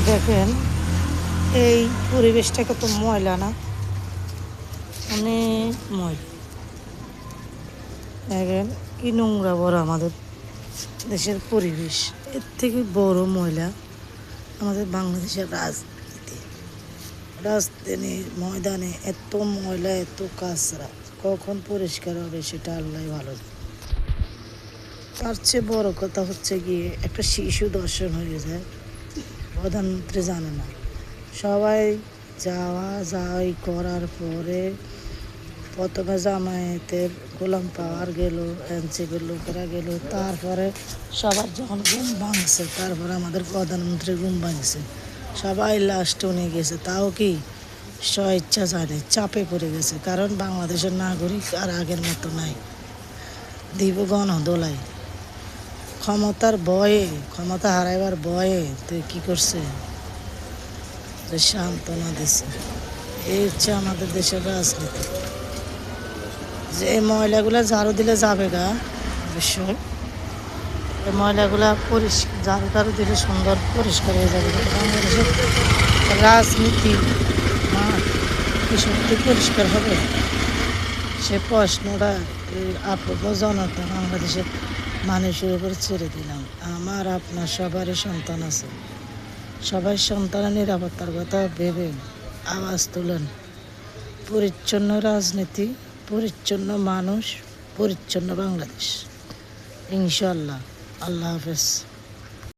দেখেন এই পরিবেশটা কত ময়লা না, অনেক ময়লা। দেখেন কি নোংরা বড় আমাদের দেশের পরিবেশ। এর থেকে বড় ময়লা আমাদের বাংলাদেশের রাজনীতি। রাজধানী ময়দানে এত ময়লা, এত কাঁচরা, কখন পরিষ্কার হবে সেটা আল্লাহ ভালো জানে। তার চেয়ে বড় কথা হচ্ছে গিয়ে একটা শিশু দর্শন হয়ে যায়, প্রধানমন্ত্রী জানে না। সবাই যাওয়াই করার পরে প্রথমে জামায়াতের গোলাম পাওয়ার গেল, এনসিপির লোকেরা গেল, তারপরে সবার যখন ঘুম ভাঙছে, তারপরে আমাদের প্রধানমন্ত্রী ঘুম ভাঙছে, সবাই লাস্টে নিয়ে গেছে। তাও কি স্বেচ্ছা জানে, চাপে পড়ে গেছে, কারণ বাংলাদেশের নাগরিক আর আগের মতো নাই। দিব গণদোলাই ক্ষমতার ভয়ে, ক্ষমতা হারাইবার ভয়ে তুই কি করছে, যে সান্ত্বনা দিছে। এই হচ্ছে আমাদের দেশের রাজনীতি। যে এই ময়লাগুলো ঝাড়ু দিলে যাবে গা অবশ্যই, এই ময়লাগুলা ঝাড়ু টাড়ু দিলে সুন্দর পরিষ্কার হয়ে যাবে। বাংলাদেশের রাজনীতি কি সত্যি পরিষ্কার হবে, সে প্রশ্নটা আপদ জনতা বাংলাদেশের মানুষের উপর ছেড়ে দিলাম। আমার আপনার সবারই সন্তান আছে, সবাই সন্তানের নিরাপত্তার কথা ভেবে আওয়াজ তুলেন। পরিচ্ছন্ন রাজনীতি, পরিচ্ছন্ন মানুষ, পরিচ্ছন্ন বাংলাদেশ, ইনশাল্লাহ। আল্লাহ হাফেজ।